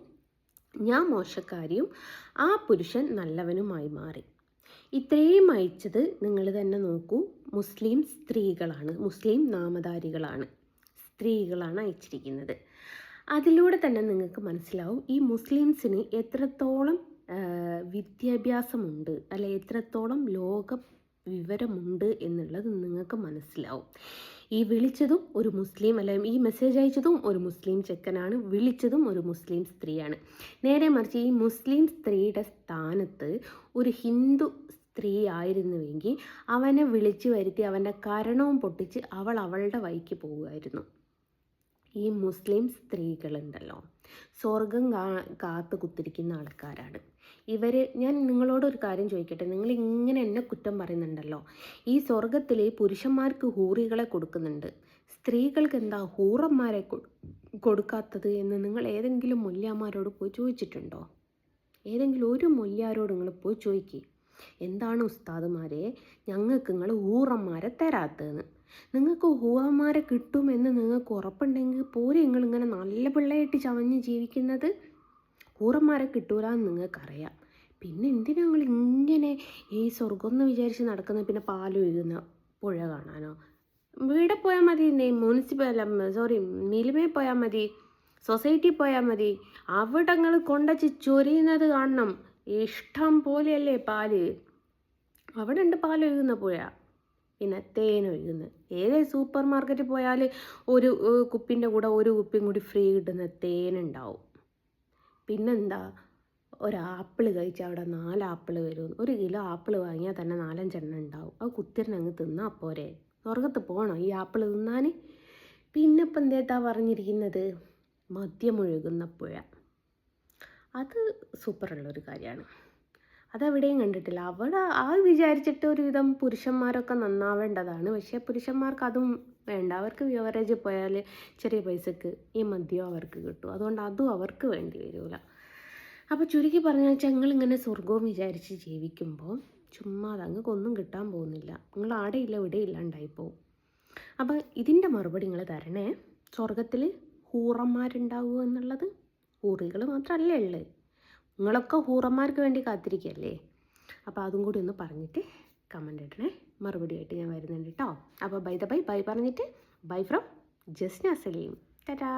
[SPEAKER 1] ഞാൻ മോശക്കാരിയും ആ പുരുഷൻ നല്ലവനുമായി മാറി. ഇത്രയും അയച്ചത് നിങ്ങൾ തന്നെ നോക്കൂ. മുസ്ലിം സ്ത്രീകളാണ്, മുസ്ലിം നാമധാരികളാണ്, സ്ത്രീകളാണ് അയച്ചിരിക്കുന്നത്. അതിലൂടെ തന്നെ നിങ്ങൾക്ക് മനസ്സിലാവും ഈ മുസ്ലിംസിന് എത്രത്തോളം വിദ്യാഭ്യാസമുണ്ട്, അല്ലെ എത്രത്തോളം ലോക വിവരമുണ്ട് എന്നുള്ളത് നിങ്ങൾക്ക് മനസ്സിലാവും. ഈ വിളിച്ചതും ഒരു മുസ്ലിം, അല്ലെ ഈ മെസ്സേജ് അയച്ചതും ഒരു മുസ്ലിം ചെക്കനാണ്, വിളിച്ചതും ഒരു മുസ്ലിം സ്ത്രീയാണ്. നേരെ മറിച്ച് ഈ മുസ്ലിം സ്ത്രീയുടെ സ്ഥാനത്ത് ഒരു ഹിന്ദു സ്ത്രീ ആയിരുന്നുവെങ്കിൽ അവനെ വിളിച്ചു വരുത്തി അവൻ്റെ കരണവും പൊട്ടിച്ച് അവൾ അവളുടെ വഴിക്ക് പോവുമായിരുന്നു. ഈ മുസ്ലിം സ്ത്രീകളുണ്ടല്ലോ, സ്വർഗം കാത്തു കുത്തിരിക്കുന്ന ആൾക്കാരാണ് ഇവർ. ഞാൻ നിങ്ങളോടൊരു കാര്യം ചോദിക്കട്ടെ, നിങ്ങൾ ഇങ്ങനെ എന്നെ കുറ്റം പറയുന്നുണ്ടല്ലോ. ഈ സ്വർഗത്തിൽ പുരുഷന്മാർക്ക് ഹൂറികളെ കൊടുക്കുന്നുണ്ട്, സ്ത്രീകൾക്ക് എന്താ ഹൂറന്മാരെ കൊടുക്കാത്തത് എന്ന് നിങ്ങൾ ഏതെങ്കിലും മൊല്യാമാരോട് പോയി ചോദിച്ചിട്ടുണ്ടോ? ഏതെങ്കിലും ഒരു മൊല്യാരോട് നിങ്ങൾ പോയി ചോദിക്കുക, എന്താണ് ഉസ്താദുമാരെ ഞങ്ങൾക്ക് നിങ്ങൾ ഹൂറന്മാരെ തരാത്തതെന്ന്. നിങ്ങൾക്ക് ഹൂറന്മാരെ കിട്ടുമെന്ന് നിങ്ങൾക്ക് ഉറപ്പുണ്ടെങ്കിൽ പോരെ നിങ്ങളിങ്ങനെ നല്ല പിള്ളയായിട്ട് ചവഞ്ഞ് ജീവിക്കുന്നത്. ഹൂറന്മാരെ കിട്ടൂല എന്ന് നിങ്ങൾക്കറിയാം. പിന്നെ എന്തിനാ നിങ്ങൾ ഇങ്ങനെ ഈ സ്വർഗം എന്ന് വിചാരിച്ച് നടക്കുന്നത്? പിന്നെ പാലൊഴുകുന്ന പുഴ കാണാനോ? ഇവിടെ പോയാൽ മതി, മിൽമയിൽ പോയാൽ മതി, സൊസൈറ്റി പോയാൽ മതി. അവിടെ നിങ്ങൾ കൊണ്ടുവച്ച് ചൊരിയുന്നത് കാണണം. ഇഷ്ടം പോലെയല്ലേ പാല്. അവിടെ ഉണ്ട് പാലൊഴുകുന്ന പുഴ, പിന്നെ തേനൊഴുകുന്നത്. ഏത് സൂപ്പർ മാർക്കറ്റിൽ പോയാൽ ഒരു കുപ്പിൻ്റെ കൂടെ ഒരു കുപ്പിയും കൂടി ഫ്രീ കിട്ടുന്ന തേനുണ്ടാവും. പിന്നെന്താ, ഒരാപ്പിൾ കഴിച്ചാൽ അവിടെ 4 ആപ്പിൾ വരും. 1 കിലോ ആപ്പിൾ വാങ്ങിയാൽ തന്നെ 4-5 എണ്ണം ഉണ്ടാവും. അത് കുത്തിരങ്ങ് തിന്നാൽ പോരെ? സ്വർഗത്ത് പോകണം ഈ ആപ്പിൾ തിന്നാൻ? പിന്നെ ഇപ്പം എന്തേട്ടാ പറഞ്ഞിരിക്കുന്നത്? മദ്യമൊഴുകുന്ന പുഴ, അത് സൂപ്പറുള്ളൊരു കാര്യമാണ്. അതെവിടെയും കണ്ടിട്ടില്ല. അവിടെ ആ വിചാരിച്ചിട്ട് ഒരുവിധം പുരുഷന്മാരൊക്കെ നന്നാവേണ്ടതാണ്. പക്ഷേ പുരുഷന്മാർക്ക് അതും വേണ്ട. അവർക്ക് ബിവറേജിൽ പോയാൽ ചെറിയ പൈസക്ക് ഈ മദ്യം അവർക്ക് കിട്ടും. അതുകൊണ്ട് അതും അവർക്ക് വേണ്ടി വരില്ല. അപ്പോൾ ചുരുക്കി പറഞ്ഞു വെച്ചാൽ നിങ്ങളിങ്ങനെ സ്വർഗവും വിചാരിച്ച് ജീവിക്കുമ്പോൾ ചുമ്മാ അങ്ങക്കൊന്നും കിട്ടാൻ പോകുന്നില്ല. നിങ്ങൾ ആടെയില്ല ഇവിടെയില്ല ഉണ്ടായിപ്പോവും. അപ്പോൾ ഇതിൻ്റെ മറുപടി നിങ്ങൾ തരണേ. സ്വർഗത്തിൽ ഹൂറന്മാരുണ്ടാവുക എന്നുള്ളത് ഹൂറികൾ മാത്രമല്ലേ ഉള്ളത്. നിങ്ങളൊക്കെ ഹൂറന്മാർക്ക് വേണ്ടി കാത്തിരിക്കുകയല്ലേ. അപ്പോൾ അതും കൂടി ഒന്ന് പറഞ്ഞിട്ട് കമൻ്റ് ഇടണേ. മറുപടിയായിട്ട് ഞാൻ വരുന്നുണ്ട് കേട്ടോ. അപ്പോൾ ബൈ പറഞ്ഞിട്ട് ബൈ ഫ്രം ജസ്ന സലീം. ടാറ്റാ.